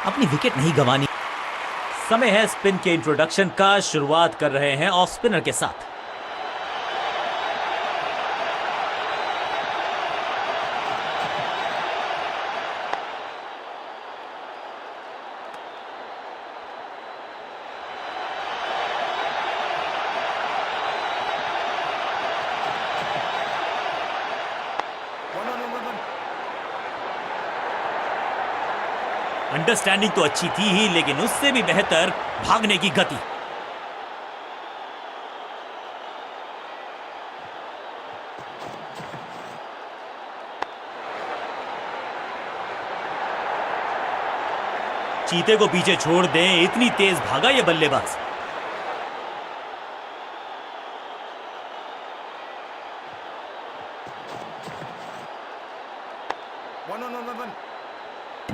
अपनी विकेट नहीं गंवानी। समय है स्पिन के इंट्रोडक्शन का। शुरुआत कर रहे हैं ऑफ स्पिनर के साथ। अंडरस्टैंडिंग तो अच्छी थी ही, लेकिन उससे भी बेहतर भागने की गति। चीते को पीछे छोड़ दें, इतनी तेज भागा ये बल्लेबाज।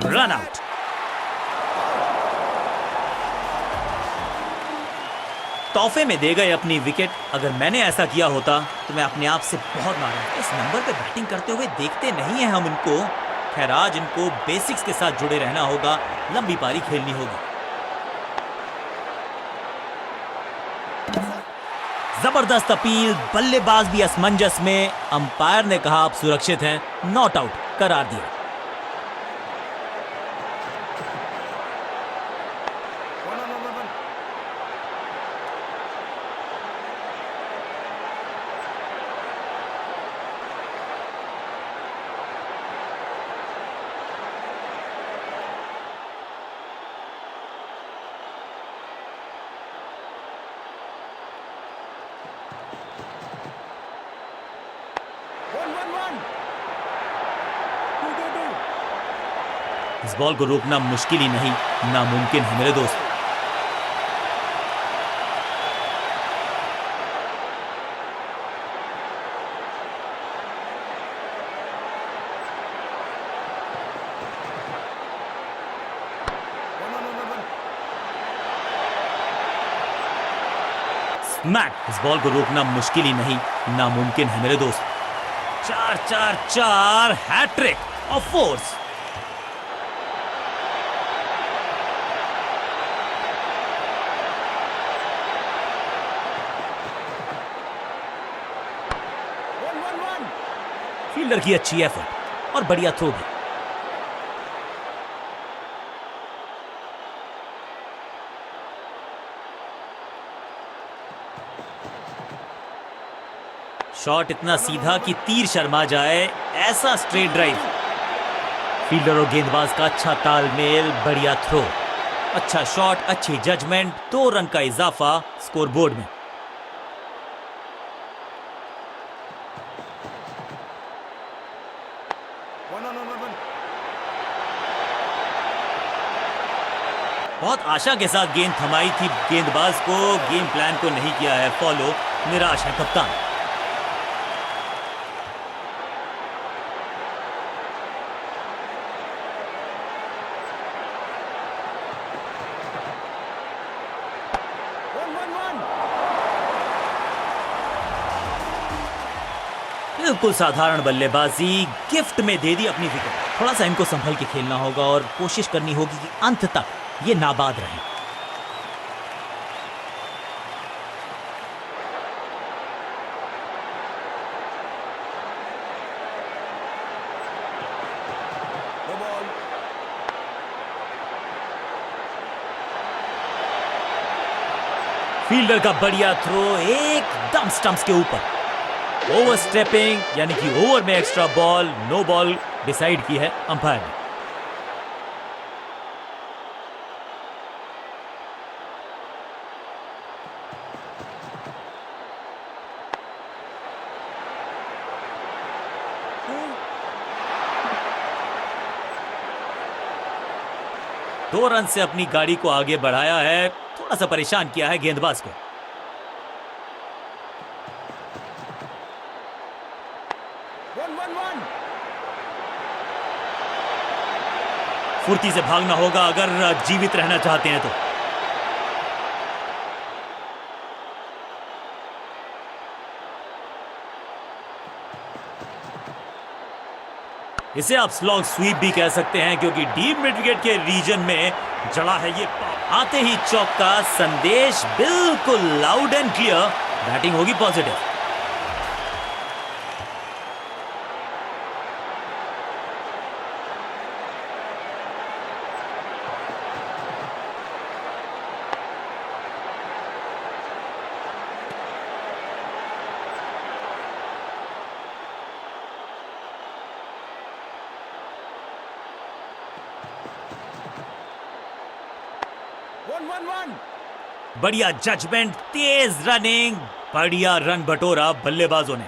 Run out. तोहफे में दे गए अपनी विकेट। अगर मैंने ऐसा किया होता तो मैं अपने आप से बहुत नाराज। इस नंबर पे बैटिंग करते हुए देखते नहीं है हम इनको। खैर, आज इनको बेसिक्स के साथ जुड़े रहना होगा, लंबी पारी खेलनी होगी। जबरदस्त अपील, बल्लेबाज भी असमंजस में। अंपायर ने कहा आप सुरक्षित हैं, नॉट आउट करार दिया। इस बॉल को रोकना मुश्किल ही नहीं, नामुमकिन है मेरे दोस्त। स्मैक। इस बॉल को रोकना मुश्किल ही नहीं, नामुमकिन है मेरे दोस्त। 4-4-4 हैट्रिक ऑफ फोर्स। फील्डर की अच्छी एफर्ट और बढ़िया थ्रो भी। शॉट इतना सीधा कि तीर शर्मा जाए, ऐसा स्ट्रेट ड्राइव। फील्डर और गेंदबाज का अच्छा तालमेल, बढ़िया थ्रो, अच्छा शॉट, अच्छी जजमेंट। 2 रन का इजाफा स्कोरबोर्ड में। बहुत आशा के साथ गेंद थमाई थी गेंदबाज को, गेम प्लान को नहीं किया है फॉलो। निराश है कप्तान। बिल्कुल साधारण बल्लेबाजी, गिफ्ट में दे दी अपनी विकेट। थोड़ा सा इनको संभल के खेलना होगा और कोशिश करनी होगी कि अंत तक ये नाबाद रहे। फील्डर का बढ़िया थ्रो एकदम स्टंप्स के ऊपर। ओवर स्टेपिंग, यानी कि ओवर में extra ball, no ball decide की है अंपायर ने। दो रन से अपनी गाड़ी को आगे बढ़ाया है, थोड़ा सा परेशान किया है गेंदबाज को। फुर्ती से भागना होगा अगर जीवित रहना चाहते हैं तो। इसे आप स्लॉग स्वीप भी कह सकते हैं क्योंकि डीप मिड विकेट के रीजन में जड़ा है ये। आते ही चौका, संदेश बिल्कुल लाउड एंड क्लियर, बैटिंग होगी पॉजिटिव। बढ़िया जजमेंट, तेज रनिंग, बढ़िया रन बटोरा बल्लेबाजों ने।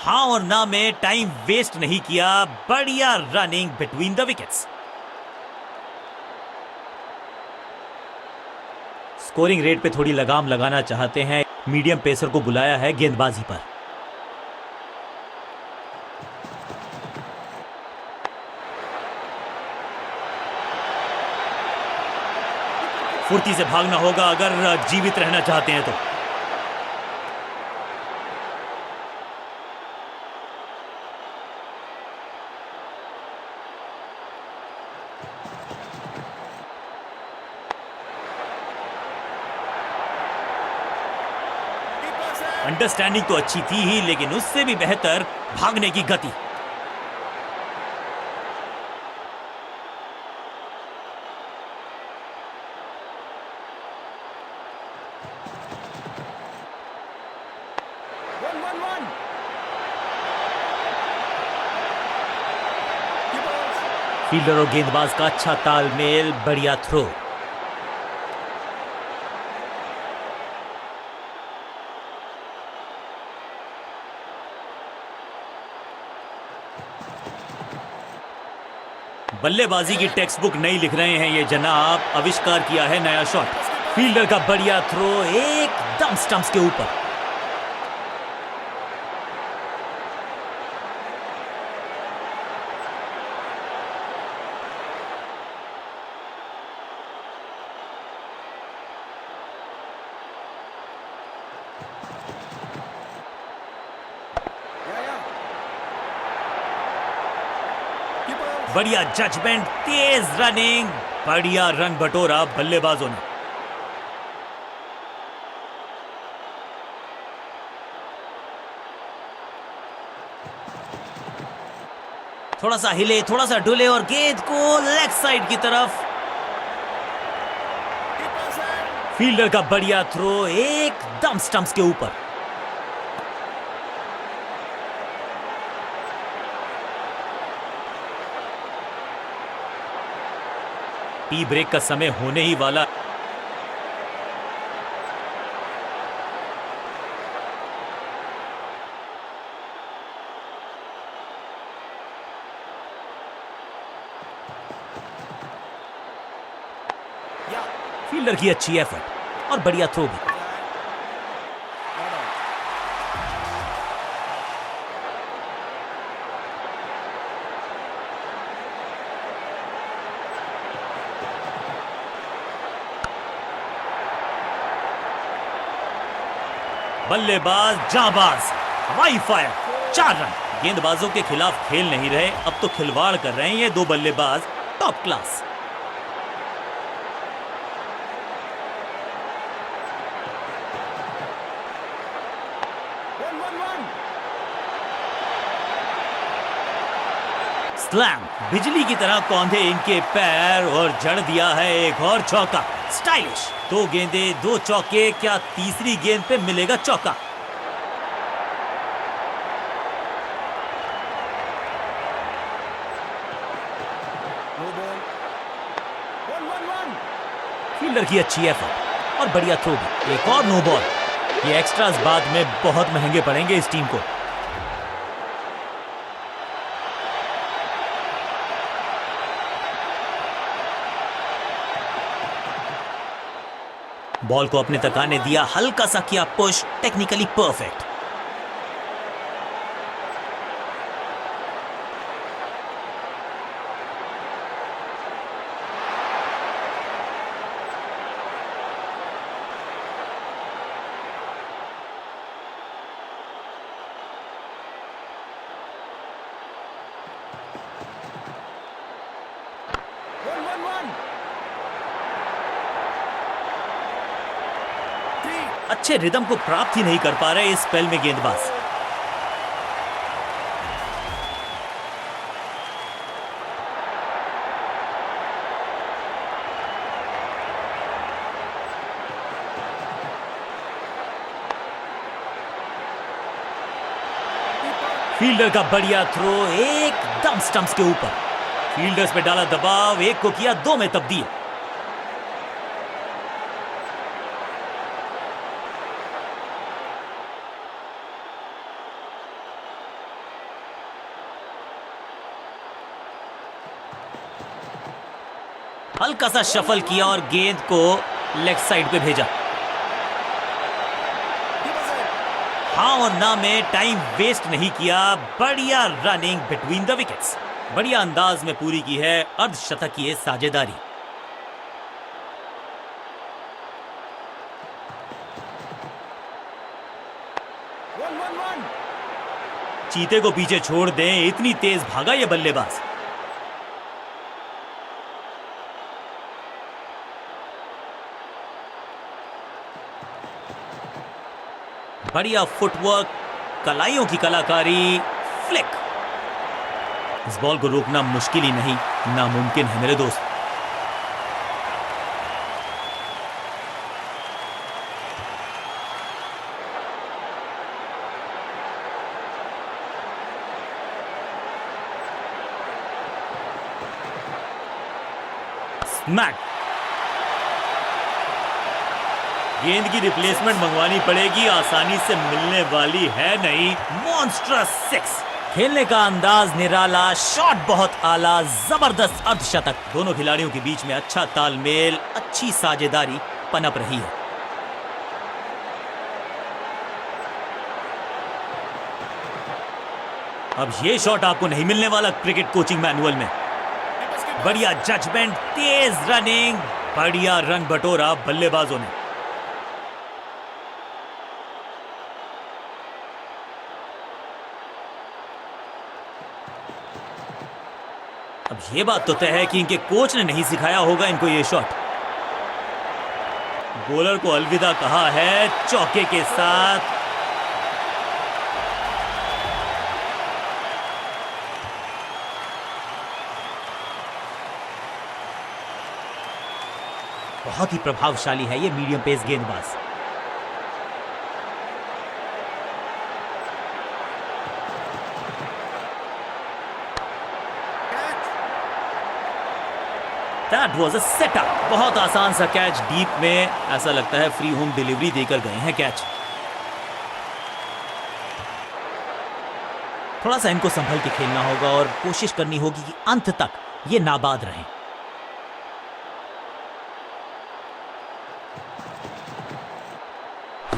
हाँ और ना में टाइम वेस्ट नहीं किया, बढ़िया running between the wickets. Scoring rate पे थोड़ी लगाम लगाना चाहते हैं, मीडियम पेसर को बुलाया है गेंदबाजी पर। फुर्ती से भागना होगा अगर जीवित रहना चाहते हैं तो। अंडरस्टैंडिंग तो अच्छी थी ही, लेकिन उससे भी बेहतर भागने की गति। फील्डर और गेंदबाज का अच्छा तालमेल, बढ़िया थ्रो। बल्लेबाजी की टेक्स्ट बुक नहीं लिख रहे हैं ये जनाब, आविष्कार किया है नया शॉट। फील्डर का बढ़िया थ्रो, एकदम स्टंप्स के ऊपर। बढ़िया जजमेंट, तेज रनिंग, बढ़िया रन बटोरा बल्लेबाजों ने। थोड़ा सा हिले, थोड़ा सा डुले और गेंद को लेग साइड की तरफ। फील्डर का बढ़िया थ्रो, एकदम स्टंप्स के ऊपर। टी ब्रेक का समय होने ही वाला। फील्डर की अच्छी एफर्ट और बढ़िया थ्रो भी। बल्लेबाज जाबाज, हवाई फायर, 4 रन। गेंदबाजों के खिलाफ खेल नहीं रहे, अब तो खिलवाड़ कर रहे हैं ये 2 बल्लेबाज, टॉप क्लास। स्लैम, बिजली की तरह कौंधे इनके पैर और जड़ दिया है एक और चौका। स्टाइलिश, 2 गेंदे 2 चौके, क्या तीसरी गेंद पे मिलेगा चौका? फील्डर की अच्छी एफर्ट और बढ़िया थ्रो भी। एक और नो बॉल। ये एक्स्ट्रास बाद में बहुत महंगे पड़ेंगे इस टीम को। बॉल को अपने तक आने दिया, हल्का सा किया पुश, टेक्निकली परफेक्ट। अच्छे रिदम को प्राप्त ही नहीं कर पा रहे इस स्पेल में गेंदबाज। फील्डर का बढ़िया थ्रो एकदम स्टंप्स के ऊपर। फील्डर्स पे डाला दबाव, एक को किया 2 में तब्दील। हल्का सा शफल किया और गेंद को लेग साइड पे भेजा। हाँ और ना में टाइम वेस्ट नहीं किया, बढ़िया रनिंग बिटवीन द विकेट्स। बढ़िया अंदाज में पूरी की है अर्धशतकीय साझेदारी। चीते को पीछे छोड़ दें, इतनी तेज भागा ये बल्लेबाज। बढ़िया फुटवर्क, कलाइयों की कलाकारी, फ्लिक। इस बॉल को रोकना मुश्किल ही नहीं, नामुमकिन है मेरे दोस्त। स्मैक। गेंद की रिप्लेसमेंट मंगवानी पड़ेगी, आसानी से मिलने वाली है नहीं। मॉन्स्ट्रस 6। खेलने का अंदाज निराला, शॉट बहुत आला, जबरदस्त अर्धशतक। दोनों खिलाड़ियों के बीच में अच्छा तालमेल, अच्छी साझेदारी पनप रही है। अब ये शॉट आपको नहीं मिलने वाला क्रिकेट कोचिंग मैनुअल में। बढ़िया जजमेंट, तेज रनिंग, बढ़िया रन बटोरा बल्लेबाजों ने। अब ये बात तो तय है कि इनके कोच ने नहीं सिखाया होगा इनको ये शॉट। बॉलर को अलविदा कहा है चौके के साथ। बहुत ही प्रभावशाली है ये मीडियम पेस गेंदबाज। That was a setup। बहुत आसान सा कैच डीप में, ऐसा लगता है फ्री होम डिलीवरी देकर गए हैं कैच। थोड़ा सा इनको संभल के खेलना होगा और कोशिश करनी होगी कि अंत तक ये नाबाद रहें।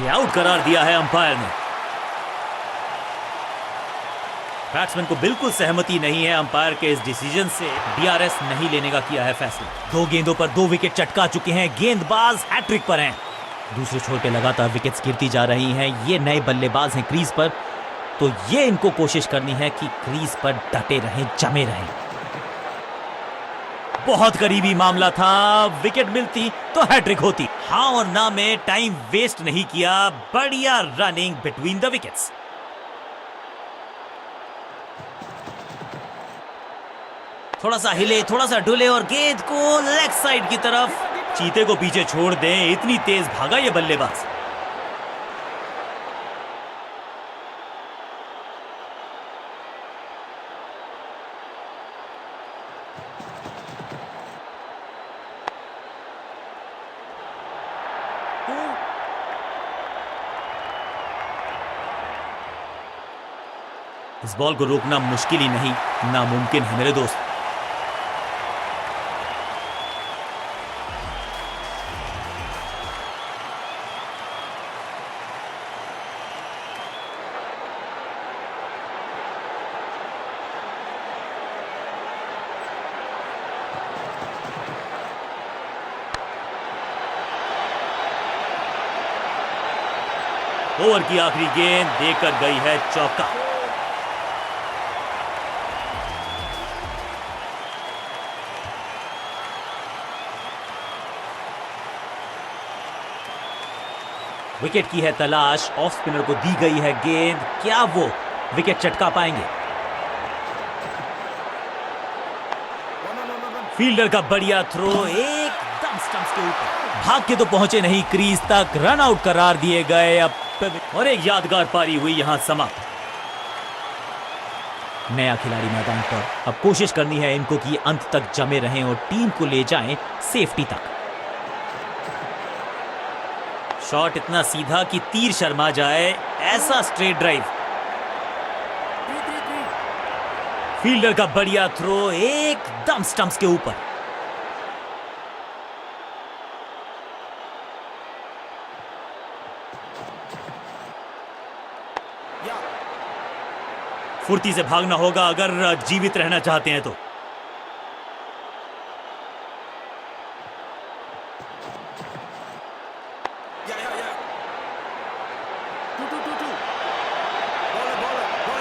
ये आउट करार दिया है अंपायर ने। बैट्समैन को बिल्कुल सहमति नहीं है अंपायर के इस डिसीजन से। डीआरएस नहीं लेने का किया है फैसला। 2 गेंदों पर 2 विकेट चटका चुके हैं, गेंदबाज हैट्रिक पर हैं। दूसरे छोर पे लगातार विकेट्स गिरती जा रही हैं। ये नए बल्लेबाज हैं क्रीज पर, तो ये इनको कोशिश करनी है कि क्रीज पर डटे रहें, जमे रहें। बहुत करीबी मामला था, विकेट मिलती तो हैट्रिक होती। हाँ और ना में टाइम वेस्ट नहीं किया, बढ़िया रनिंग बिटवीन द विकेट्स। थोड़ा सा हिले, थोड़ा सा डुले और गेंद को लेग साइड की तरफ। चीते को पीछे छोड़ दें, इतनी तेज भागा ये बल्लेबाज। इस बॉल को रोकना मुश्किल ही नहीं, नामुमकिन है मेरे दोस्त। ओवर की आखिरी गेंद देकर गई है चौका। विकेट की है तलाश, ऑफ स्पिनर को दी गई है गेंद, क्या वो विकेट चटका पाएंगे? फील्डर का बढ़िया थ्रो, एकदम स्टंप्स के ऊपर, भाग के तो पहुंचे नहीं क्रीज तक, रन आउट करार दिए गए। अब और एक यादगार पारी हुई यहां समाप्त। नया खिलाड़ी मैदान पर, अब कोशिश करनी है इनको कि अंत तक जमे रहें और टीम को ले जाएं सेफ्टी तक। शॉट इतना सीधा कि तीर शर्मा जाए, ऐसा स्ट्रेट ड्राइव। फील्डर का बढ़िया थ्रो, एकदम स्टंप्स के ऊपर। फुर्ती से भागना होगा अगर जीवित रहना चाहते हैं तो।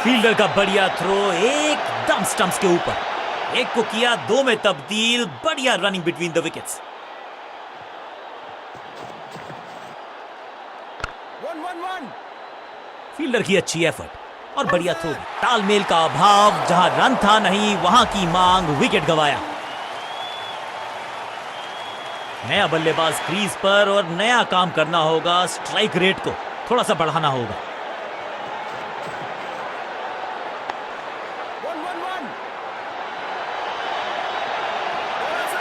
फील्डर का बढ़िया थ्रो, एकदम स्टंप्स के ऊपर। एक को किया दो में तब्दील, बढ़िया running between the wickets. Fielder की अच्छी एफर्ट और बढ़िया थ्रो। तालमेल का अभाव, जहां रन था नहीं वहां की मांग, विकेट गंवाया। नया बल्लेबाज क्रीज पर और नया काम करना होगा, स्ट्राइक रेट को थोड़ा सा बढ़ाना होगा।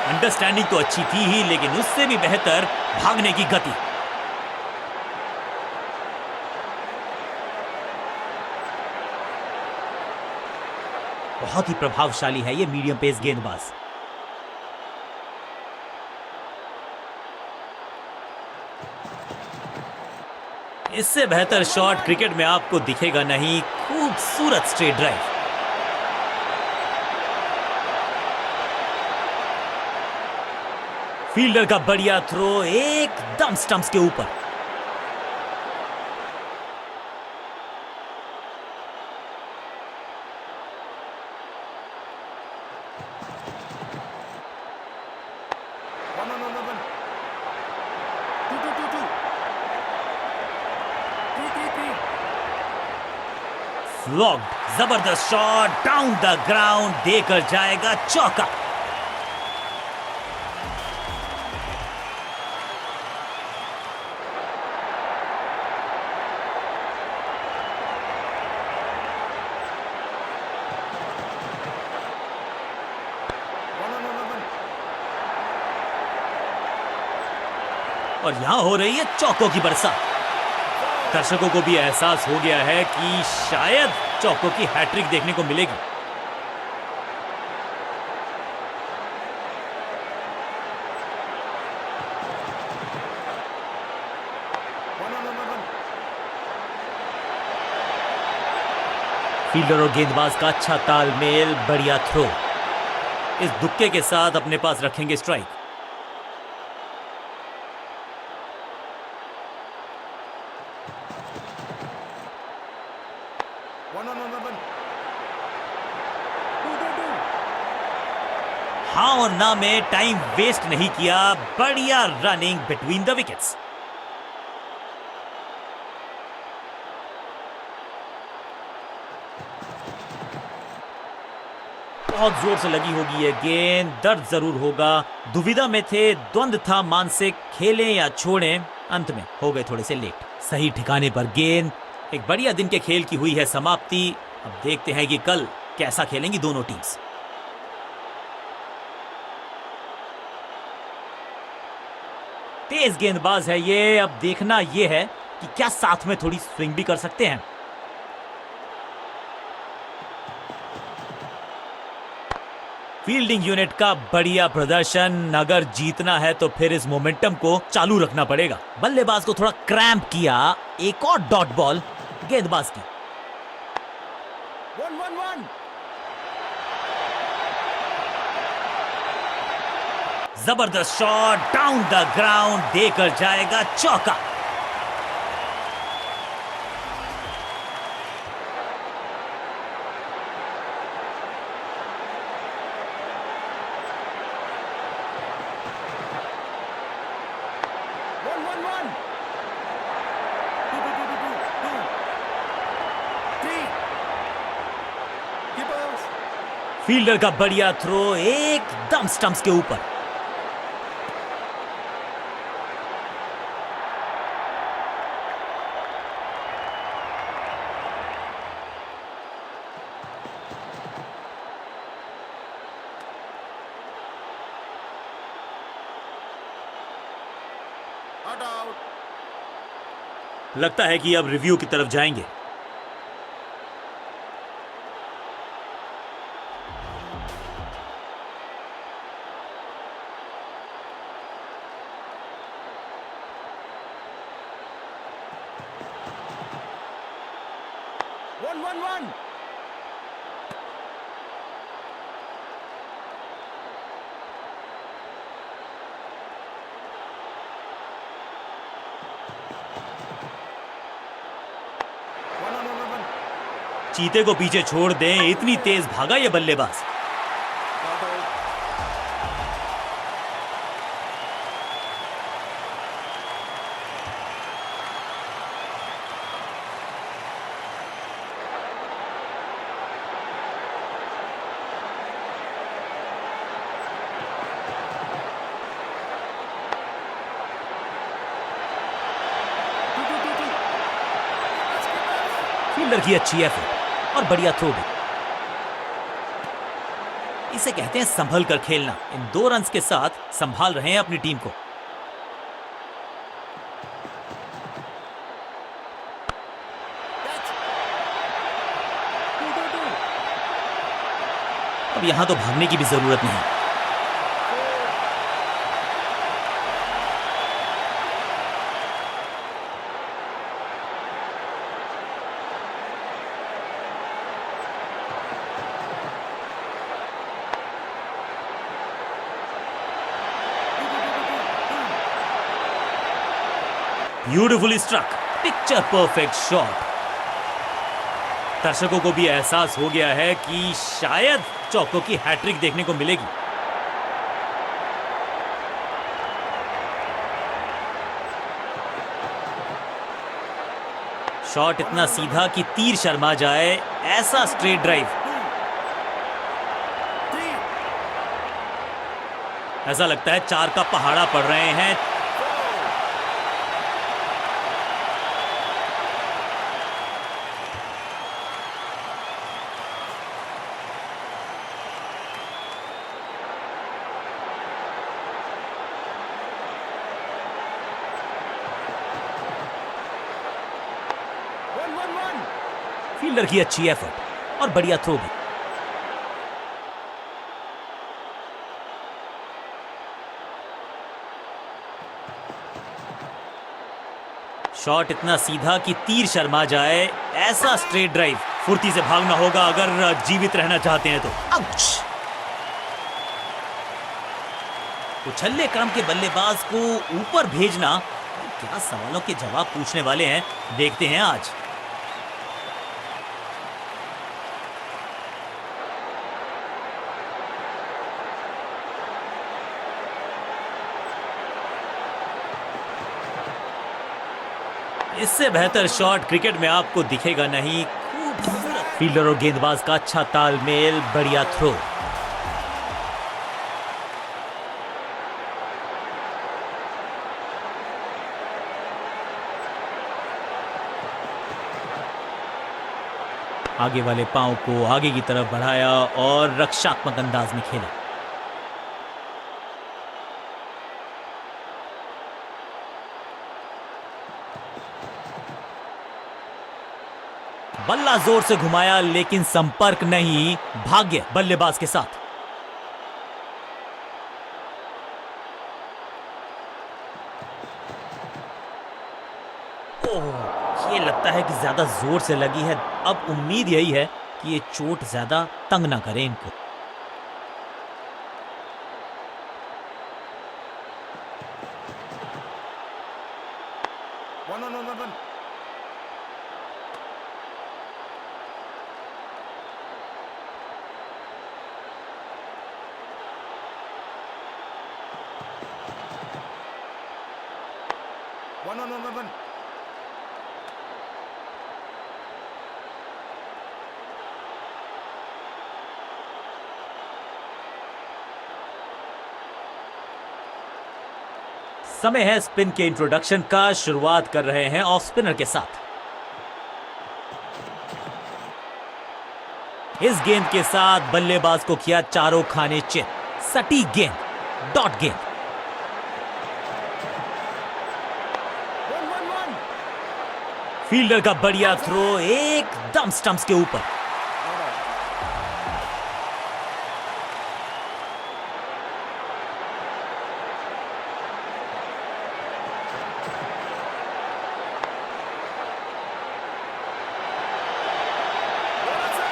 अंडरस्टैंडिंग तो अच्छी थी ही, लेकिन उससे भी बेहतर भागने की गति। बहुत ही प्रभावशाली है ये मीडियम पेस गेंदबाज। इससे बेहतर शॉट क्रिकेट में आपको दिखेगा नहीं। खूबसूरत स्ट्रेट ड्राइव। फील्डर का बढ़िया थ्रो, एकदम स्टंप्स के ऊपर। फ्लॉग्ड, जबरदस्त शॉट, डाउन द ग्राउंड, देकर जाएगा चौका। और यहां हो रही है चौकों की बरसात। दर्शकों को भी एहसास हो गया है कि शायद चौकों की हैट्रिक देखने को मिलेगी। फील्डर और गेंदबाज का अच्छा तालमेल, बढ़िया थ्रो। इस दुक्के के साथ अपने पास रखेंगे स्ट्राइक। हाँ और ना में टाइम वेस्ट नहीं किया, बढ़िया रनिंग बिटवीन द विकेट्स। बहुत जोर से लगी होगी ये गेंद, दर्द जरूर होगा। दुविधा में थे, द्वंद था मानसिक, खेलें या छोड़ें। अंत में हो गए थोड़े से लेट। सही ठिकाने पर गेंद। एक बढ़िया दिन के खेल की हुई है समाप्ति। अब देखते हैं कि कल कैसा खेलेंगी दोनों टीम्स। तेज गेंदबाज है ये। अब देखना ये है कि क्या साथ में थोड़ी स्विंग भी कर सकते हैं। फील्डिंग यूनिट का बढ़िया प्रदर्शन। अगर जीतना है तो फिर इस मोमेंटम को चालू रखना पड़ेगा। बल्लेबाज को थोड़ा क्रैम्प किया। एक और डॉट बॉल गेंदबाज की। 1-1-1। जबरदस्त शॉट, डाउन द ग्राउंड, देकर जाएगा चौका। फील्डर का बढ़िया थ्रो एकदम स्टंप्स के ऊपर। लगता है कि अब रिव्यू की तरफ जाएंगे। One. चीते को पीछे छोड़ दें, इतनी तेज भागा ये बल्लेबाज। फील्डर की अच्छी एफर्ट और बढ़िया थ्रो भी। इसे कहते हैं संभल कर खेलना। इन 2 रन्स के साथ संभाल रहे हैं अपनी टीम को। अब यहां तो भागने की भी जरूरत नहीं। Beautifully struck, picture perfect shot. दर्शकों को भी एहसास हो गया है कि शायद चौको की हैट्रिक देखने को मिलेगी। शॉट इतना सीधा कि तीर शर्मा जाए, ऐसा स्ट्रेट ड्राइव। ऐसा लगता है 4 का पहाड़ा पड़ रहे हैं। फील्डर की अच्छी एफर्ट और बढ़िया थ्रो भी। शॉट इतना सीधा कि तीर शर्मा जाए, ऐसा स्ट्रेट ड्राइव। फुर्ती से भागना होगा अगर जीवित रहना चाहते हैं तो। आउच! उछल्ले क्रम के बल्लेबाज को ऊपर भेजना, क्या सवालों के जवाब पूछने वाले हैं, देखते हैं आज। इससे बेहतर शॉट क्रिकेट में आपको दिखेगा नहीं। खूबसूरत फील्डर और गेंदबाज का अच्छा तालमेल, बढ़िया थ्रो। आगे वाले पांव को आगे की तरफ बढ़ाया और रक्षात्मक अंदाज में खेला। बल्ला जोर से घुमाया लेकिन संपर्क नहीं, भाग्य बल्लेबाज के साथ। ओह, ये लगता है कि ज्यादा जोर से लगी है। अब उम्मीद यही है कि ये चोट ज्यादा तंग ना करे इनको। One. समय है स्पिन के इंट्रोडक्शन का। शुरुआत कर रहे हैं ऑफ स्पिनर के साथ। इस गेंद के साथ बल्लेबाज को किया चारों खाने चित। सटीक गेंद, डॉट गेंद। फील्डर का बढ़िया थ्रो एकदम स्टंप्स के ऊपर।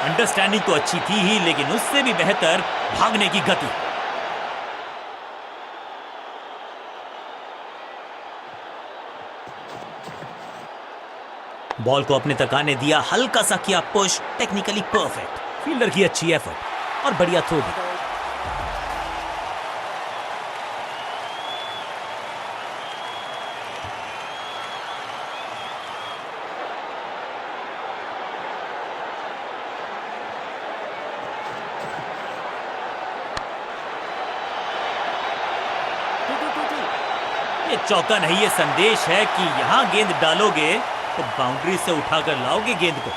अंडरस्टैंडिंग तो अच्छी थी ही, लेकिन उससे भी बेहतर भागने की गति। बॉल को अपने तक आने दिया, हल्का सा किया पुश, टेक्निकली परफेक्ट। फील्डर की अच्छी एफर्ट और बढ़िया थ्रो भी। ये चौका नहीं, ये संदेश है कि यहां गेंद डालोगे तो बाउंड्री से उठाकर लाओगे गेंद को।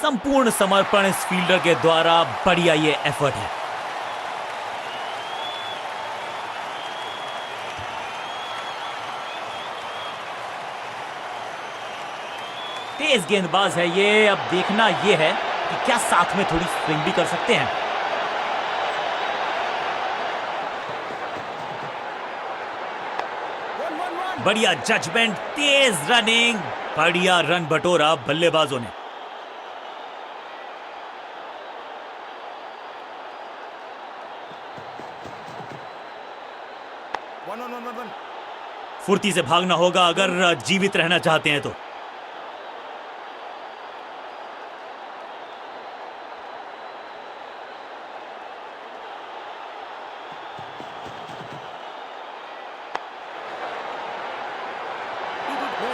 संपूर्ण समर्पण इस फील्डर के द्वारा। बढ़िया ये एफर्ट है। तेज गेंदबाज है ये। अब देखना ये है कि क्या साथ में थोड़ी स्विंग भी कर सकते हैं। बढ़िया जजमेंट, तेज रनिंग, बढ़िया रन बटोरा बल्लेबाजों ने। फुर्ती से भागना होगा अगर जीवित रहना चाहते हैं तो।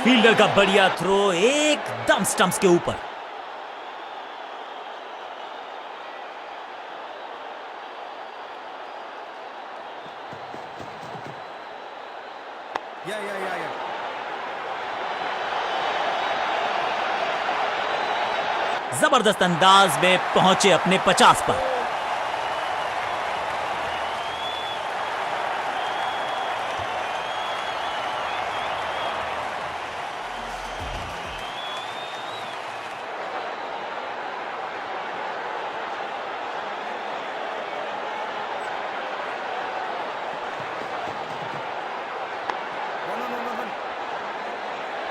फील्डर का बढ़िया थ्रो एकदम स्टंप्स के ऊपर। जबरदस्त अंदाज में पहुंचे अपने 50 पर।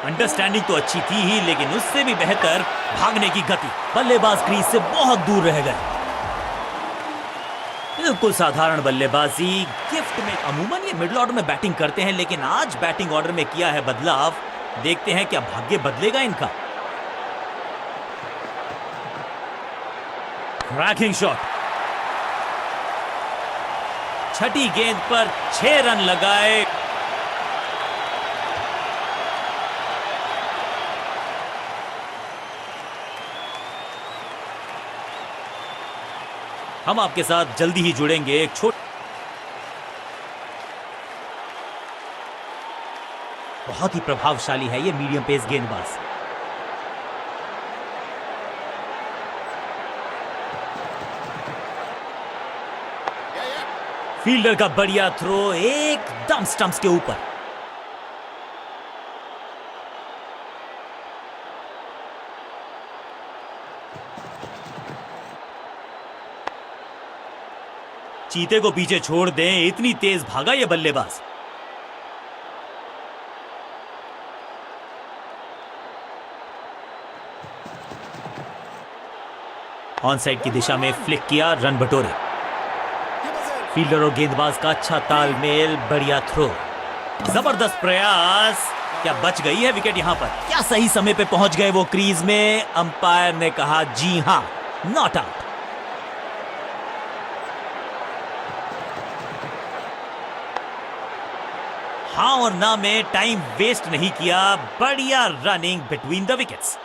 अंडरस्टैंडिंग तो अच्छी थी ही, लेकिन उससे भी बेहतर भागने की गति। बल्लेबाज क्रीज से बहुत दूर रह गए। बिल्कुल साधारण बल्लेबाजी। गिफ्ट में अमूमन ये मिडिल ऑर्डर में बैटिंग करते हैं, लेकिन आज बैटिंग ऑर्डर में किया है बदलाव। देखते हैं क्या भाग्य बदलेगा इनका। Cracking shot. छठी गेंद पर 6 रन लगाए। हम आपके साथ जल्दी ही जुड़ेंगे। एक बहुत ही प्रभावशाली है ये मीडियम पेस गेंदबाज। फील्डर का बढ़िया थ्रो एकदम स्टंप्स के ऊपर। चीते को पीछे छोड़ दें, इतनी तेज भागा ये बल्लेबाज। ऑन साइड की दिशा में फ्लिक किया, रन बटोरे। फील्डर और गेंदबाज का अच्छा तालमेल, बढ़िया थ्रो। जबरदस्त प्रयास। क्या बच गई है विकेट यहां पर? क्या सही समय पे पहुंच गए वो क्रीज में? अंपायर ने कहा जी हां, नॉट आउट। हाँ और ना में टाइम वेस्ट नहीं किया, बढ़िया रनिंग बिटवीन द विकेट्स।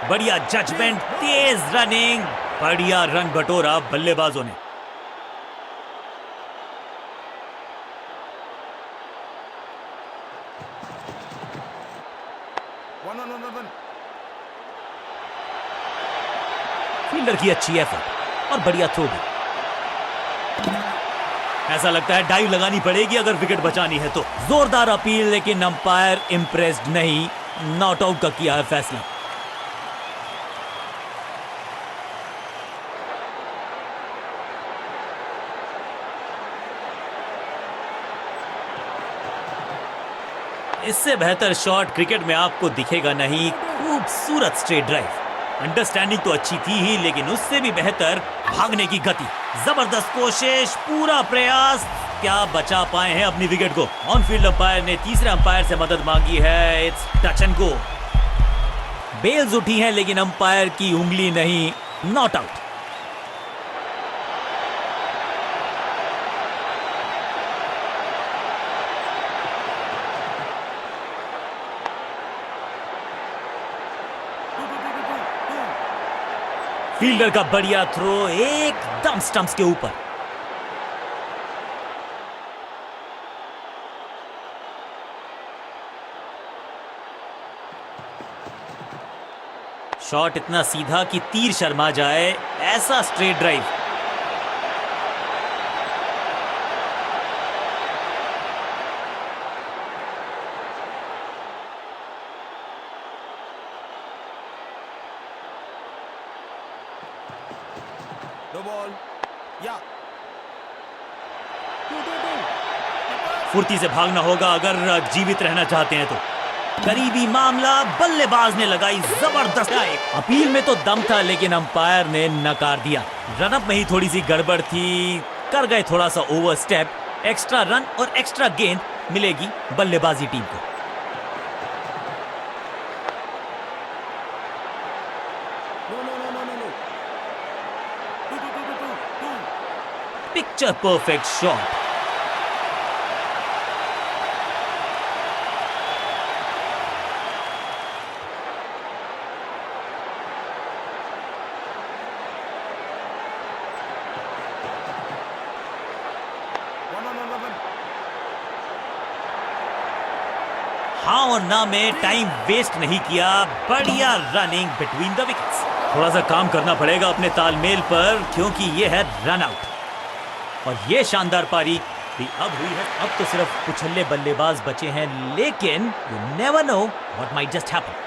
बढ़िया जजमेंट, तेज रनिंग, बढ़िया रन बटोरा बल्लेबाजों ने। फील्डर की अच्छी एफर्ट और बढ़िया थ्रो भी। ऐसा लगता है डाइव लगानी पड़ेगी अगर विकेट बचानी है तो। जोरदार अपील, लेकिन अंपायर इंप्रेस्ड नहीं, नॉट आउट का किया है फैसला। इससे बेहतर शॉट क्रिकेट में आपको दिखेगा नहीं। खूबसूरत स्ट्रेट ड्राइव। अंडरस्टैंडिंग तो अच्छी थी ही, लेकिन उससे भी बेहतर भागने की गति। जबरदस्त कोशिश, पूरा प्रयास, क्या बचा पाए हैं अपनी विकेट को। ऑन फील्ड अंपायर ने तीसरे अंपायर से मदद मांगी है। It's touch and go. Bails उठी हैं, लेकिन अंपायर की उंगली नहीं, नॉट आउट। फील्डर का बढ़िया थ्रो एकदम स्टंप्स के ऊपर। शॉट इतना सीधा कि तीर शर्मा जाए, ऐसा स्ट्रेट ड्राइव। फुर्ती से भागना होगा अगर जीवित रहना चाहते हैं तो। करीबी मामला, बल्लेबाज ने लगाई जबरदस्त। अपील में तो दम था, लेकिन अंपायर ने नकार दिया। रनअप में ही थोड़ी सी गड़बड़ थी, कर गए थोड़ा सा ओवर स्टेप। एक्स्ट्रा रन और एक्स्ट्रा गेंद मिलेगी बल्लेबाजी टीम को। Picture perfect shot. हाँ और ना में टाइम वेस्ट नहीं किया, बढ़िया रनिंग बिटवीन द विकेट्स। थोड़ा सा काम करना पड़ेगा अपने तालमेल पर, क्योंकि ये है रन आउट। और ये शानदार पारी भी अब हुई है। अब तो सिर्फ उछल्ले बल्लेबाज बचे हैं, लेकिन you never know what might just happen.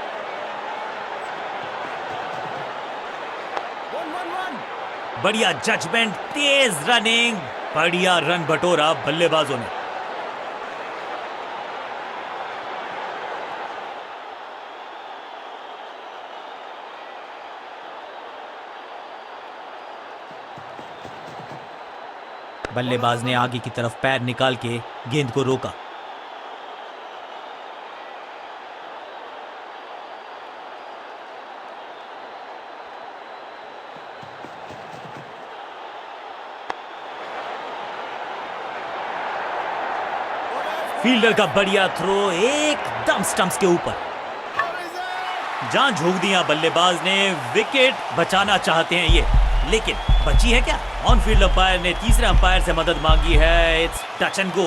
बढ़िया जजमेंट, तेज रनिंग, बढ़िया रन बटोरा बल्लेबाजों ने। बल्लेबाज ने आगे की तरफ पैर निकाल के गेंद को रोका। फील्डर का बढ़िया थ्रो एकदम स्टंप्स के ऊपर। जान झोंक दिया बल्लेबाज ने, विकेट बचाना चाहते हैं ये, लेकिन बची है क्या? ऑन फील्ड अंपायर ने तीसरे अंपायर से मदद मांगी है। इट्स टच एंड गो।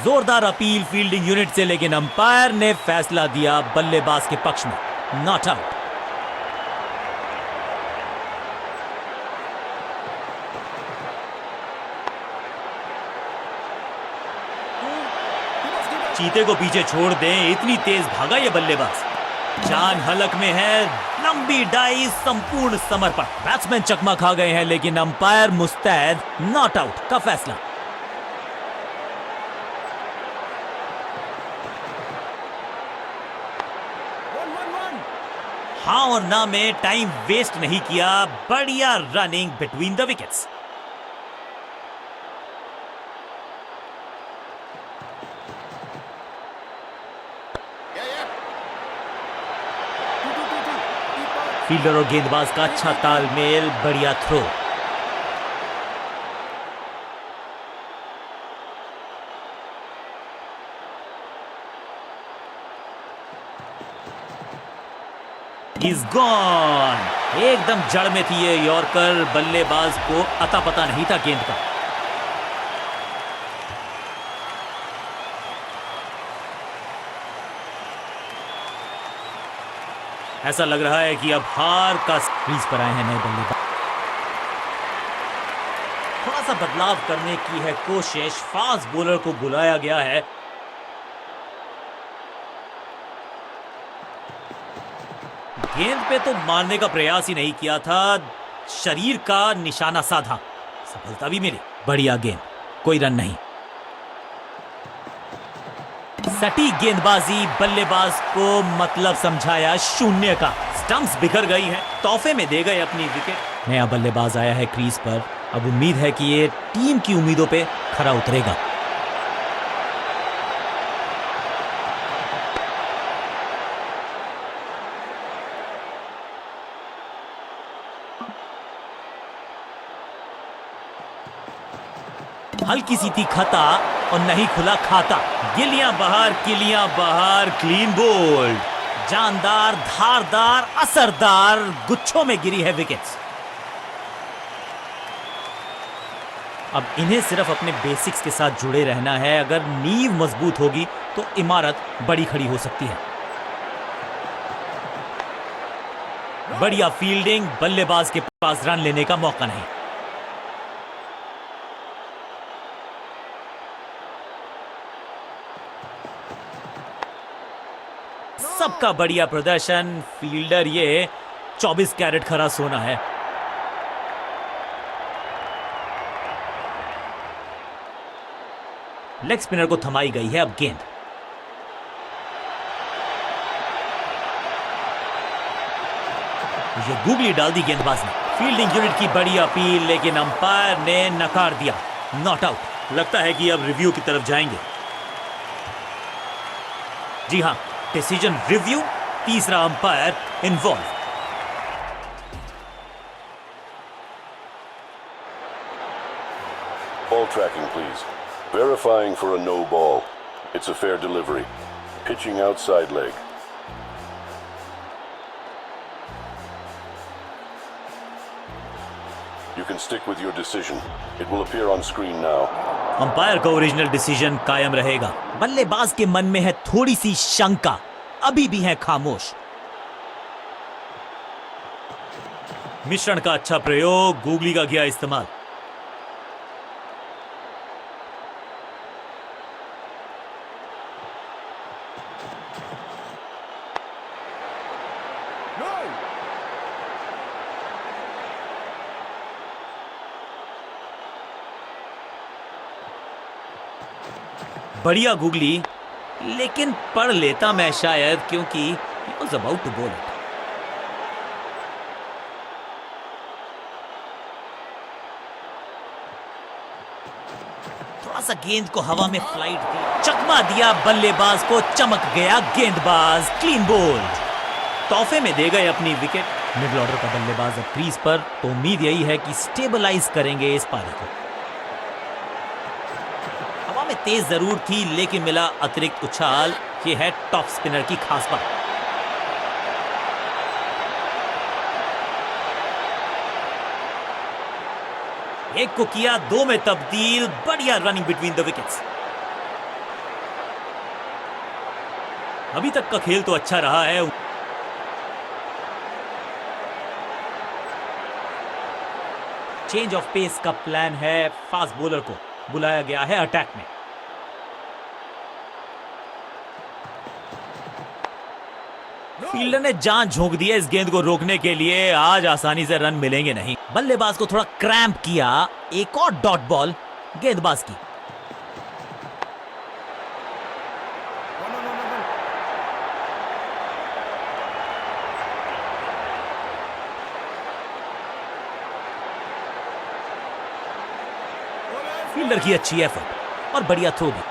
जोरदार अपील फील्डिंग यूनिट से, लेकिन अंपायर ने फैसला दिया बल्लेबाज के पक्ष में, नॉट आउट। चीते को पीछे छोड़ दें, इतनी तेज भागा ये बल्लेबाज। जान हलक में है, लंबी डाई, संपूर्ण समर्पण। बैट्समैन चकमा खा गए हैं, लेकिन अंपायर मुस्तैद, नॉट आउट का फैसला। हाँ और ना में टाइम वेस्ट नहीं किया, बढ़िया running between the wickets. Fielder और गेंदबाज का अच्छा तालमेल, बढ़िया थ्रो। He's gone! एकदम जड़ में थी ये यॉर्कर, बल्लेबाज को अता पता नहीं था गेंद का। ऐसा लग रहा है कि अब हार का क्रीज पर आए हैं नए बल्लेबाज। थोड़ा सा बदलाव करने की है कोशिश, फास्ट बॉलर को बुलाया गया है। गेंद पे तो मारने का प्रयास ही नहीं किया था, शरीर का निशाना साधा, सफलता भी मिली। बढ़िया गेंद, कोई रन नहीं। सटीक गेंदबाजी, बल्लेबाज को मतलब समझाया शून्य का। स्टंप्स बिखर गई हैं, तोहफे में दे गए अपनी विकेट। नया बल्लेबाज आया है क्रीज पर, अब उम्मीद है कि ये टीम की उम्मीदों पे खरा उतरेगा। हल्की सी थी खता और नहीं खुला खाता। गिलियां बाहर, क्लीन बोल्ड। जानदार, धारदार, असरदार, गुच्छों में गिरी है विकेट्स। अब इन्हें सिर्फ अपने बेसिक्स के साथ जुड़े रहना है। अगर नींव मजबूत होगी तो इमारत बड़ी खड़ी हो सकती है। बढ़िया फील्डिंग, बल्लेबाज के पास रन लेने का मौका नहीं। सबका बढ़िया प्रदर्शन, फील्डर ये 24 कैरेट खरा सोना है। लेग स्पिनर को थमाई गई है अब गेंद। ये गूगली डाल दी गेंदबाज ने। फील्डिंग यूनिट की बड़ी अपील, लेकिन अंपायर ने नकार दिया, नॉट आउट। लगता है कि अब रिव्यू की तरफ जाएंगे। जी हां, डिसीजन रिव्यू, तीसरा umpire involve. Ball tracking, please. Verifying for a no ball. It's a fair delivery. Pitching outside leg. You can stick with your decision. It will appear on screen now. Umpire का original decision कायम रहेगा। बल्लेबाज के मन में है थोड़ी सी शंका, अभी भी है खामोश। मिश्रण का अच्छा प्रयोग, गूगली का किया इस्तेमाल। बढ़िया गूगली, लेकिन पढ़ लेता मैं शायद, क्योंकि he was about to bowl it. थोड़ा सा गेंद को हवा में फ्लाइट दी, चकमा दिया बल्लेबाज को, चमक गया गेंदबाज, क्लीन बोल्ड। तोहफे में दे गए अपनी विकेट। मिडिल ऑर्डर का बल्लेबाज अब क्रीज पर, तो उम्मीद यही है कि स्टेबलाइज करेंगे इस पारी को। में तेज जरूर थी, लेकिन मिला अतिरिक्त उछाल। ये है टॉप स्पिनर की खास बात। एक को किया दो में तब्दील, बढ़िया रनिंग बिटवीन द विकेट्स। अभी तक का खेल तो अच्छा रहा है। चेंज ऑफ पेस का प्लान है, फास्ट बॉलर को बुलाया गया है अटैक में। फील्डर ने जान झोंक दी है इस गेंद को रोकने के लिए। आज आसानी से रन मिलेंगे नहीं। बल्लेबाज को थोड़ा क्रैम्प किया, एक और डॉट बॉल गेंदबाज की। फील्डर की अच्छी एफर्ट और बढ़िया थ्रो भी।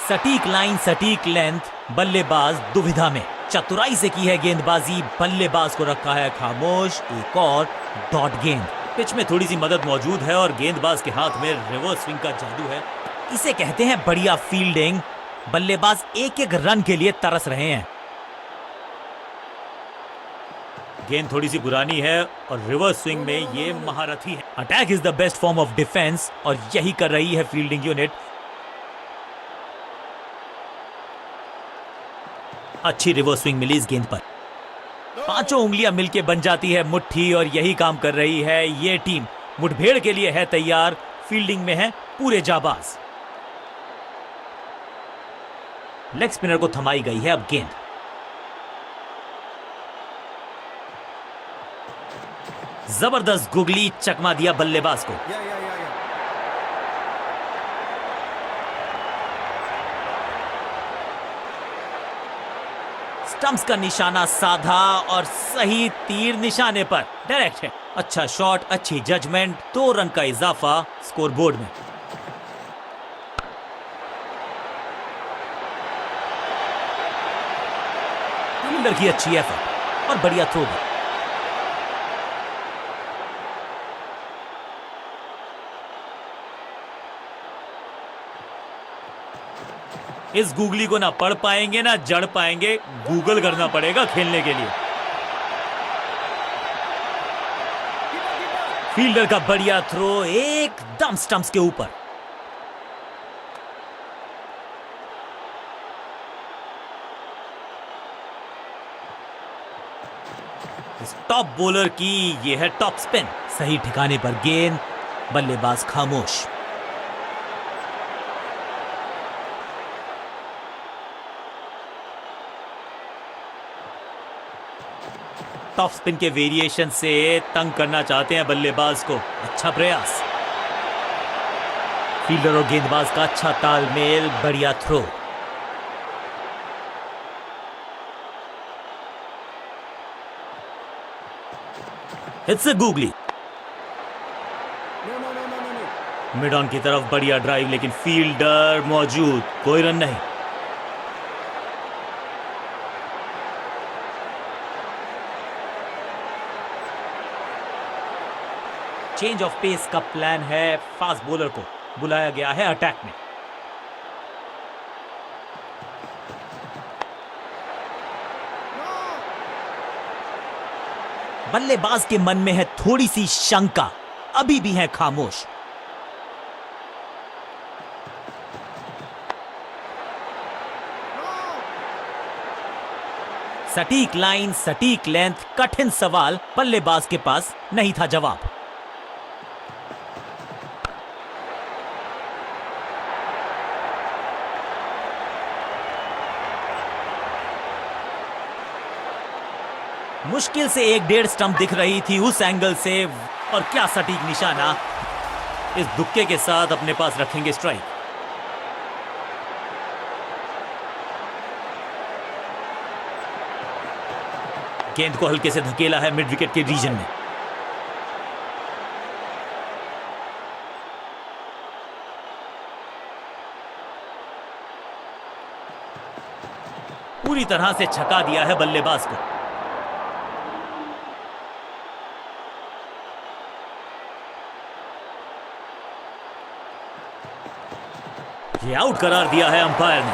सटीक लाइन, सटीक लेंथ, बल्लेबाज दुविधा में। चतुराई से की है गेंदबाजी, बल्लेबाज को रखा है खामोश। एक और डॉट गेंद। पिच में थोड़ी सी मदद मौजूद है और गेंदबाज के हाथ में रिवर्स स्विंग का जादू है। इसे कहते हैं बढ़िया फील्डिंग। बल्लेबाज एक एक रन के लिए तरस रहे हैं। गेंद थोड़ी सी पुरानी है और रिवर्स स्विंग में ये महारथी है। Attack is the best form of defence और यही कर रही है फील्डिंग यूनिट। अच्छी रिवर्स स्विंग मिली इस गेंद पर। पांचों उंगलियां मिलके बन जाती है मुट्ठी और यही काम कर रही है ये टीम। मुठभेड़ के लिए है तैयार, फील्डिंग में है पूरे जाबाज। लेग स्पिनर को थमाई गई है अब गेंद। जबरदस्त गुगली, चकमा दिया बल्लेबाज को। स्टंप्स का निशाना साधा और सही तीर निशाने पर डायरेक्ट है। अच्छा शॉट, अच्छी जजमेंट, 2 रन का इजाफा स्कोरबोर्ड में। फील्डर की अच्छी एफर्ट और बढ़िया थ्रो भी। इस गूगली को ना पढ़ पाएंगे ना जड़ पाएंगे, गूगल करना पड़ेगा खेलने के लिए। फील्डर का बढ़िया थ्रो एकदम स्टंप्स के ऊपर। इस टॉप बॉलर की ये है टॉप स्पिन। सही ठिकाने पर गेंद, बल्लेबाज खामोश। टॉप स्पिन के वेरिएशन से तंग करना चाहते हैं बल्लेबाज को। अच्छा प्रयास। फील्डर और गेंदबाज का अच्छा तालमेल, बढ़िया throw. It's a googly. Mid on की तरफ बढ़िया ड्राइव, लेकिन फील्डर मौजूद, कोई रन नहीं। चेंज ऑफ पेस का प्लान है। फास्ट बॉलर को बुलाया गया है अटैक में। बल्लेबाज के मन में है थोड़ी सी शंका, अभी भी है खामोश। सटीक लाइन, सटीक लेंथ, कठिन सवाल, बल्लेबाज के पास नहीं था जवाब। मुश्किल से 1-1.5 स्टंप दिख रही थी उस एंगल से, और क्या सटीक निशाना। इस दुक्के के साथ अपने पास रखेंगे स्ट्राइक। गेंद को हल्के से धकेला है मिड विकेट के रीजन में। पूरी तरह से छका दिया है बल्लेबाज को। ये आउट करार दिया है अंपायर ने।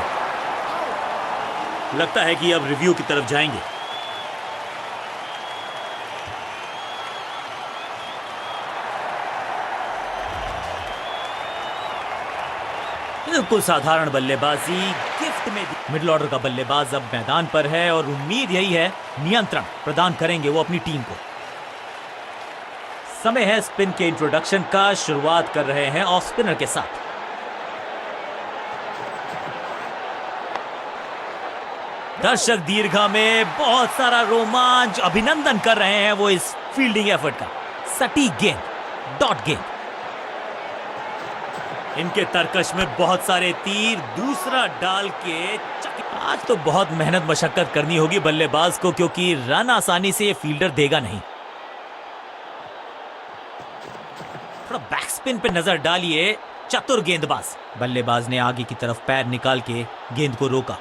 लगता है कि अब रिव्यू की तरफ जाएंगे। बिल्कुल साधारण बल्लेबाजी गिफ्ट में। मिडिल ऑर्डर का बल्लेबाज अब मैदान पर है और उम्मीद यही है नियंत्रण प्रदान करेंगे वो अपनी टीम को। समय है स्पिन के इंट्रोडक्शन का। शुरुआत कर रहे हैं ऑफ स्पिनर के साथ। दर्शक दीर्घा में बहुत सारा रोमांच, अभिनंदन कर रहे हैं वो इस फील्डिंग एफर्ट का। सटीक गेंद, डॉट गेंद। इनके तरकश में बहुत सारे तीर, दूसरा डाल के आज तो बहुत मेहनत मशक्कत करनी होगी बल्लेबाज को, क्योंकि रन आसानी से ये फील्डर देगा नहीं। थोड़ा बैक स्पिन पे नजर डालिए, चतुर गेंदबाज। बल्लेबाज ने आगे की तरफ पैर निकाल के गेंद को रोका।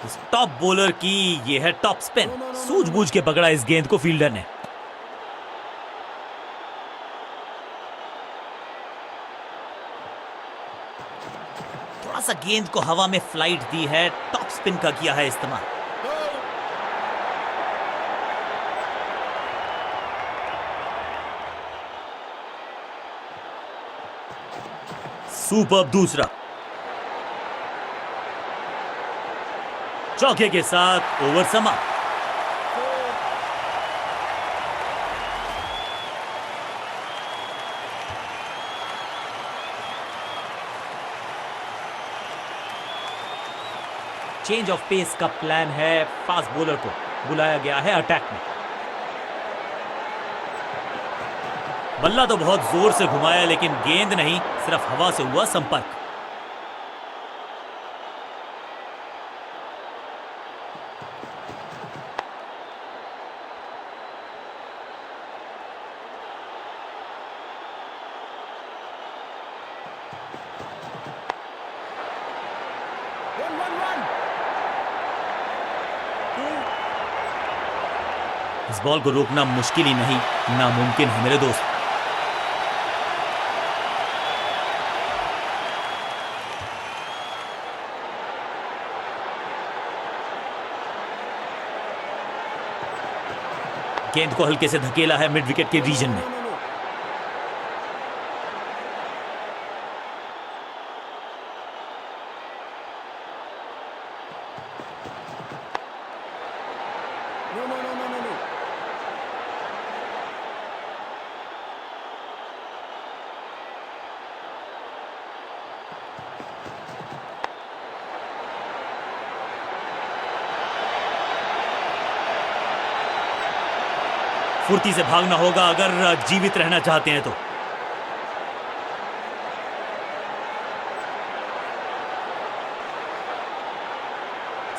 इस टॉप बॉलर की ये है टॉप स्पिन। सूझबूझ के पकड़ा इस गेंद को फील्डर ने। थोड़ा सा गेंद को हवा में फ्लाइट दी है, टॉप स्पिन का किया है इस्तेमाल। सुपर दूसरा। चौके के साथ ओवर समाप्त। चेंज ऑफ पेस का प्लान है। फास्ट बॉलर को बुलाया गया है अटैक में। बल्ला तो बहुत जोर से घुमाया लेकिन गेंद नहीं, सिर्फ हवा से हुआ संपर्क। इस बॉल को रोकना मुश्किल ही नहीं, नामुमकिन है मेरे दोस्त। गेंद को हल्के से धकेला है मिड विकेट के रीजन में। फुर्ती से भागना होगा अगर जीवित रहना चाहते हैं तो।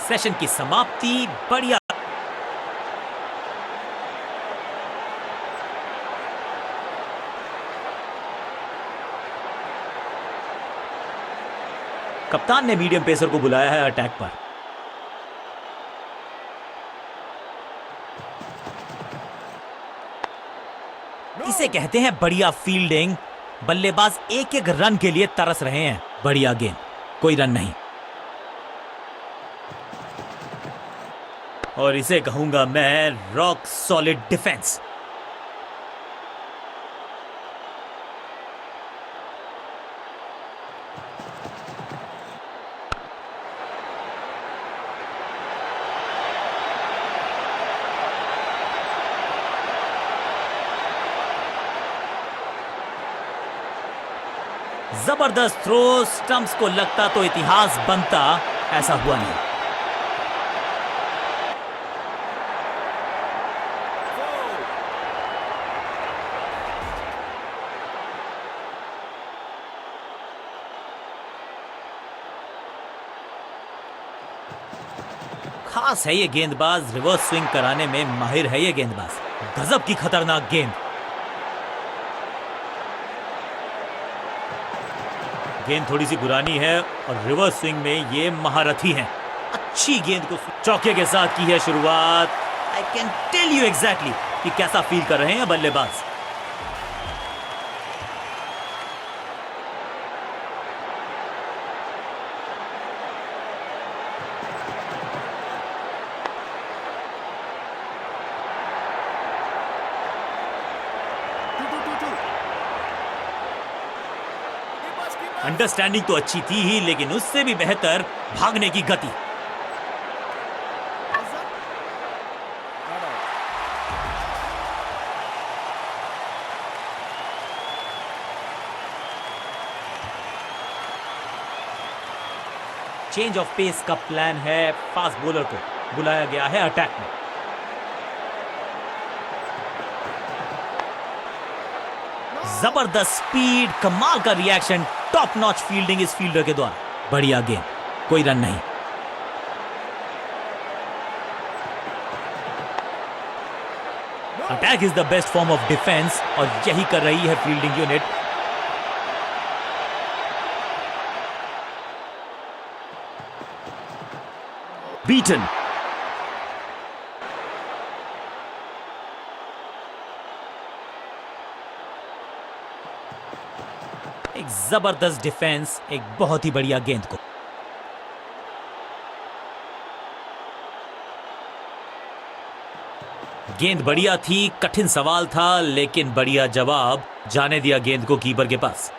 सेशन की समाप्ति। बढ़िया। कप्तान ने मीडियम पेसर को बुलाया है अटैक पर। इसे कहते हैं बढ़िया फील्डिंग। बल्लेबाज एक एक रन के लिए तरस रहे हैं। बढ़िया गेंद, कोई रन नहीं। और इसे कहूंगा मैं रॉक सॉलिड डिफेंस। जबरदस्त थ्रो। स्टंप्स को लगता तो इतिहास बनता, ऐसा हुआ नहीं। खास है ये गेंदबाज, रिवर्स स्विंग कराने में माहिर है ये गेंदबाज। गजब की खतरनाक गेंद। गेंद थोड़ी सी पुरानी है और रिवर्स स्विंग में ये महारथी हैं। अच्छी गेंद को चौके के साथ की है शुरुआत। I can tell you exactly कि कैसा फील कर रहे हैं बल्लेबाज। अंडरस्टैंडिंग तो अच्छी थी ही, लेकिन उससे भी बेहतर भागने की गति। चेंज ऑफ पेस का प्लान है। फास्ट बॉलर को बुलाया गया है अटैक में। जबरदस्त स्पीड, कमाल का रिएक्शन, टॉप नॉच फील्डिंग इस फील्डर के द्वारा। बढ़िया गेंद, कोई रन नहीं। Attack is the best form of defence और यही कर रही है फील्डिंग यूनिट। बीटन, एक जबरदस्त डिफेंस, एक बहुत ही बढ़िया गेंद को। गेंद बढ़िया थी, कठिन सवाल था, लेकिन बढ़िया जवाब। जाने दिया गेंद को कीपर के पास।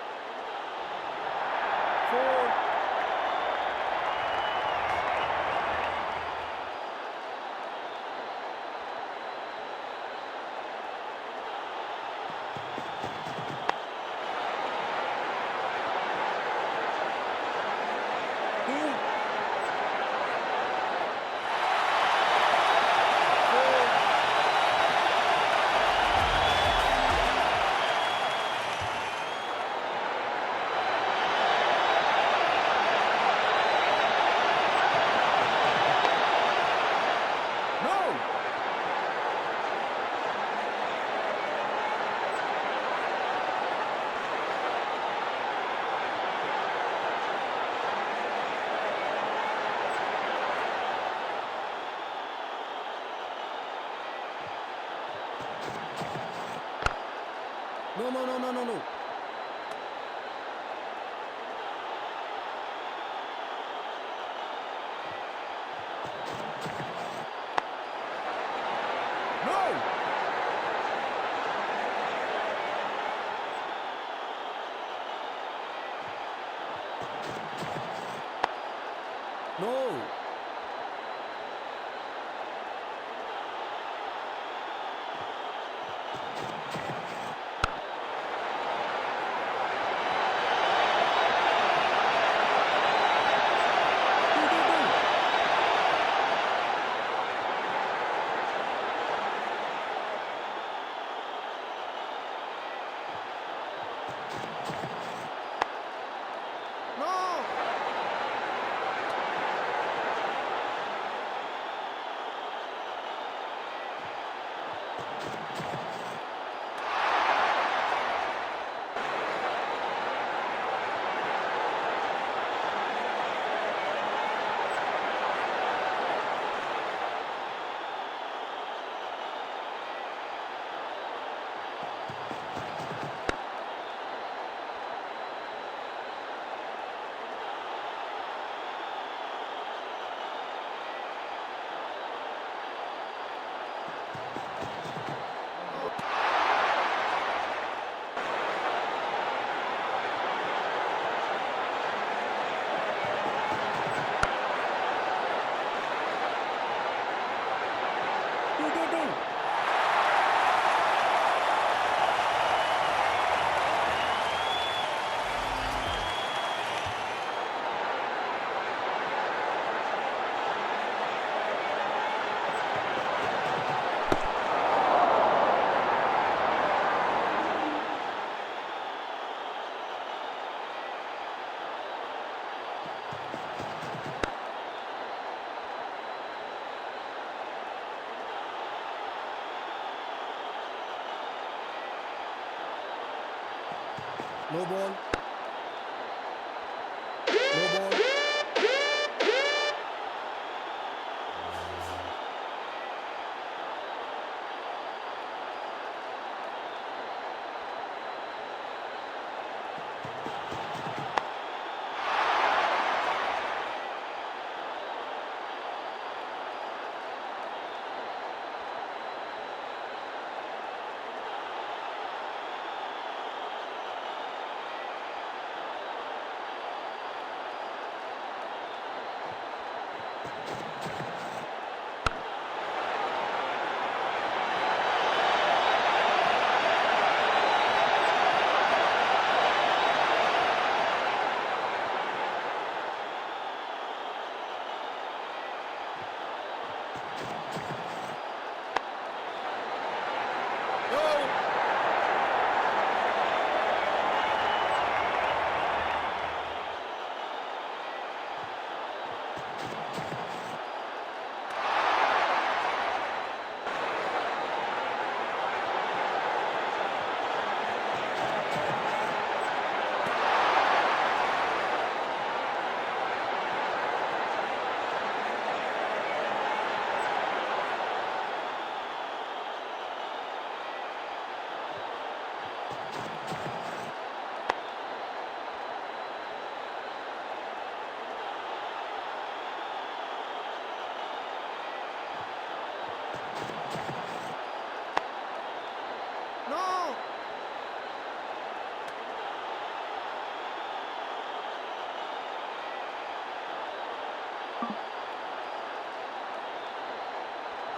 No. No. No ball. No ball.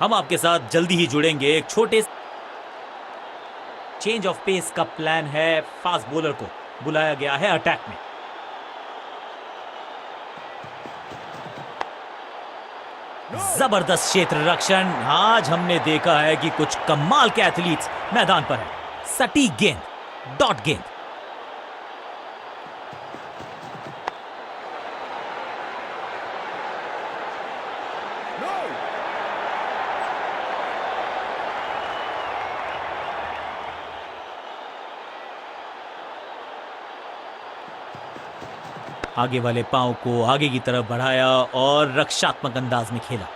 हम आपके साथ जल्दी ही जुड़ेंगे। एक छोटे चेंज ऑफ पेस का प्लान है। फास्ट बॉलर को बुलाया गया है अटैक में। जबरदस्त क्षेत्र रक्षण। आज हमने देखा है कि कुछ कमाल के एथलीट्स मैदान पर हैं। सटीक गेंद, डॉट गेंद। No! आगे वाले पांव को आगे की तरफ बढ़ाया और रक्षात्मक अंदाज में खेला।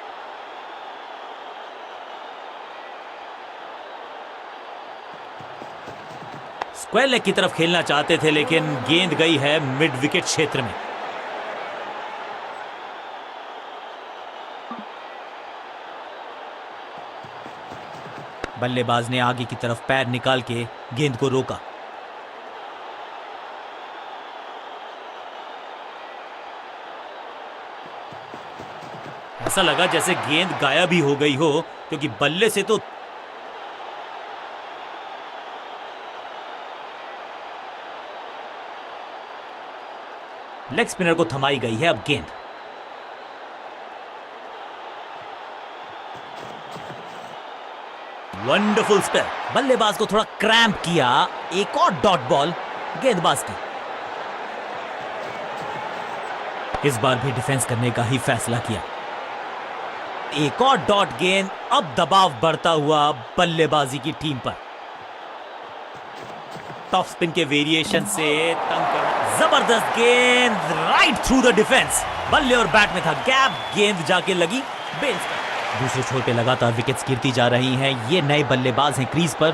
स्क्वायर लेग की तरफ खेलना चाहते थे, लेकिन गेंद गई है मिड विकेट क्षेत्र में। बल्लेबाज ने आगे की तरफ पैर निकाल के गेंद को रोका। ऐसा लगा जैसे गेंद गायब ही हो गई हो, क्योंकि बल्ले से तो लेग स्पिनर को थमाई गई है अब गेंद। Wonderful spell. बल्लेबाज को थोड़ा क्रैम्प किया। एक और डॉट बॉल गेंदबाज की। इस बार भी डिफेंस करने का ही फैसला किया। एक और डॉट गेंद। अब दबाव बढ़ता हुआ बल्लेबाजी की टीम पर। टॉप स्पिन के वेरिएशन से तंग कर जबरदस्त गेंद राइट थ्रू द डिफेंस। बल्ले और बैट में था गैप, गेंद जाके लगी बेल्स पर। दूसरे छोर पे लगातार विकेट्स गिरती जा रही हैं। ये नए बल्लेबाज हैं क्रीज पर,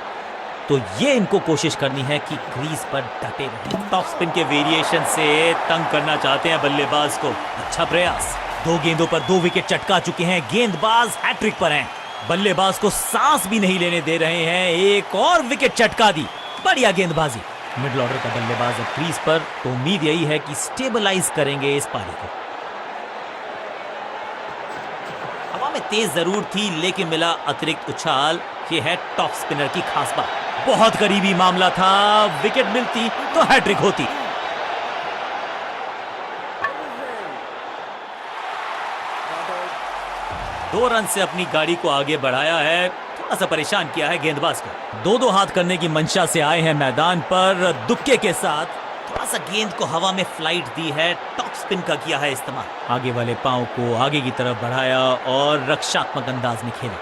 तो ये इनको कोशिश करनी है कि क्रीज पर डटे रहें। टॉप स्पिन के वेरिएशन से तंग करना चाहते हैं बल्लेबाज को। अच्छा प्रयास। 2 गेंदों पर 2 विकेट चटका चुके हैं। गेंदबाज हैट्रिक पर हैं। बल्लेबाज को सांस भी नहीं लेने दे रहे हैं। एक और विकेट चटका दी। बढ़िया गेंदबाजी। मिडिल ऑर्डर का बल्लेबाज अब क्रीज पर, तो उम्मीद यही है कि स्टेबलाइज करेंगे इस पारी को। हवा में तेज जरूर थी, लेकिन मिला अतिरिक्त उछाल। ये है टॉप स्पिनर की खास बात। बहुत करीबी मामला था। विकेट मिलती तो हैट्रिक होती। 2 रन से अपनी गाड़ी को आगे बढ़ाया है। थोड़ा सा परेशान किया है गेंदबाज को। 2-2 हाथ करने की मंशा से आए हैं मैदान पर। दुक्के के साथ थोड़ा सा गेंद को हवा में फ्लाइट दी है। टॉप स्पिन का किया है इस्तेमाल। आगे वाले पांव को आगे की तरफ बढ़ाया और रक्षात्मक अंदाज में खेला।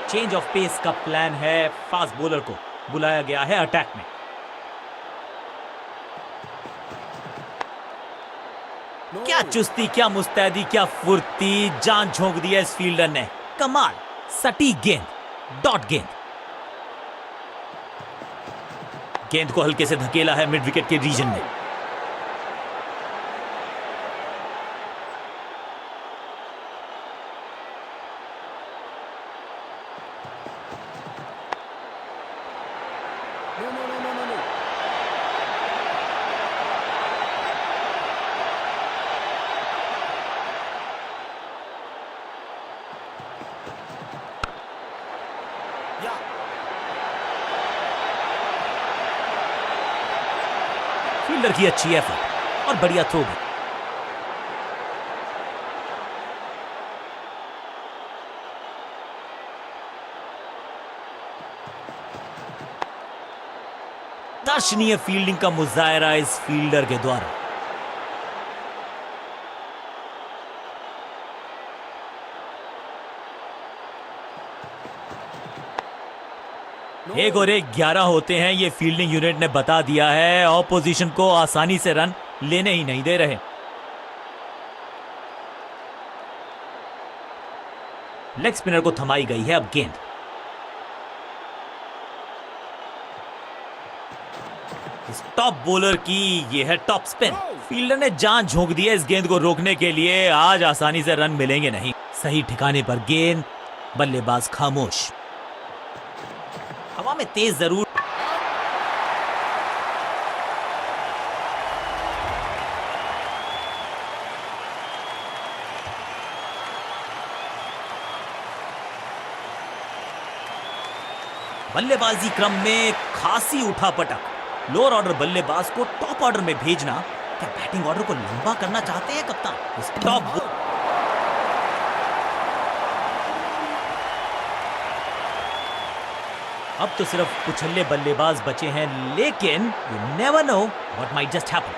चेंज ऑफ पेस का प्लान है। फास्ट बॉलर को बुलाया गया है अटैक में। No! क्या चुस्ती, क्या मुस्तैदी, क्या फुर्ती। जान झोंक दिया इस फील्डर ने। कमाल। सटीक गेंद, डॉट गेंद। गेंद को हल्के से धकेला है मिड विकेट के रीजन में। No, no, no, no, no, no. Yeah. Fielder की अच्छी एफर्ट और बढ़िया थ्रो भी। दर्शनीय फील्डिंग का मुजाहरा इस फील्डर के द्वारा। एक और एक 11 होते हैं, ये फील्डिंग यूनिट ने बता दिया है। ऑपोजिशन को आसानी से रन लेने ही नहीं दे रहे। लेग स्पिनर को थमाई गई है अब गेंद। इस टॉप बॉलर की ये है टॉप स्पिन। फील्डर ने जान झोंक दी है इस गेंद को रोकने के लिए। आज आसानी से रन मिलेंगे नहीं। सही ठिकाने पर गेंद। बल्लेबाज खामोश। हवा में तेज जरूर। बल्लेबाजी क्रम में खासी उठापटक। लोअर ऑर्डर बल्लेबाज को टॉप ऑर्डर में भेजना, क्या बैटिंग ऑर्डर को लंबा करना चाहते हैं कप्तान? स्टॉप। अब तो सिर्फ कुछल्ले बल्लेबाज बचे हैं, लेकिन you never know what might just happen.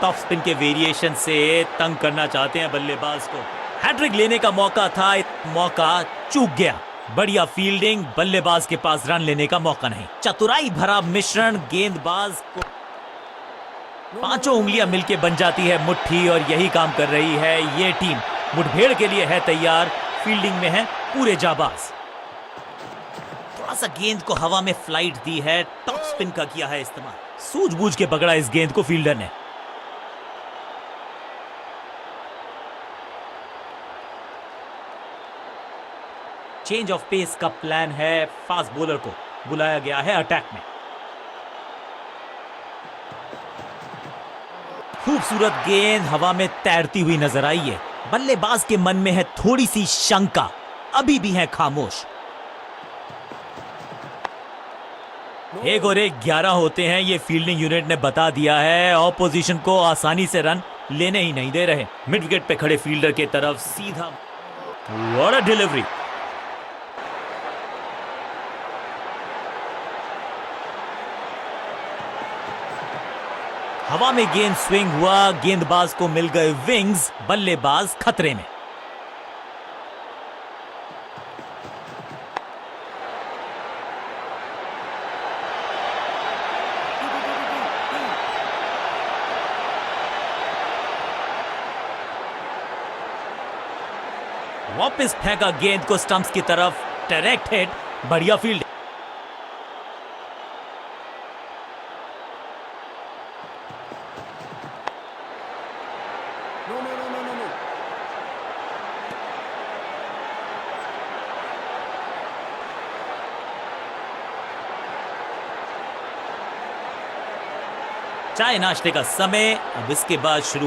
Top spin के वेरिएशन से तंग करना चाहते हैं बल्लेबाज को। हैट्रिक लेने का मौका था, मौका चूक गया। बढ़िया फील्डिंग, बल्लेबाज के पास रन लेने का मौका नहीं। चतुराई भरा मिश्रण, गेंदबाज को पांचों उंगलियां मिलके बन जाती है मुट्ठी, और यही काम कर रही है ये टीम। मुठभेड़ के लिए है तैयार, फील्डिंग में है पूरे जाबाज। थोड़ा सा गेंद को हवा में फ्लाइट दी है, टॉप स्पिन का किया है इस्तेमाल। सूझबूझ के पकड़ा इस गेंद को फील्डर ने। चेंज ऑफ पेस का प्लान है, फास्ट बॉलर को बुलाया गया है अटैक में। खूबसूरत गेंद हवा में तैरती हुई नजर आई है। बल्लेबाज के मन में है थोड़ी सी शंका, अभी भी है खामोश। एक और एक 11 होते हैं, ये फील्डिंग यूनिट ने बता दिया है। ऑपोजिशन को आसानी से रन लेने ही नहीं दे रहे। मिड विकेट पे खड़े फील्डर के तरफ सीधा, व्हाट अ डिलीवरी। हवा में गेंद स्विंग हुआ, गेंदबाज को मिल गए विंग्स, बल्लेबाज खतरे में। वापस फेंका गेंद को स्टंप्स की तरफ, डायरेक्ट हिट, बढ़िया field. No, no, no, no, no, no. चाय नाश्ते का समय, अब इसके बाद शुरू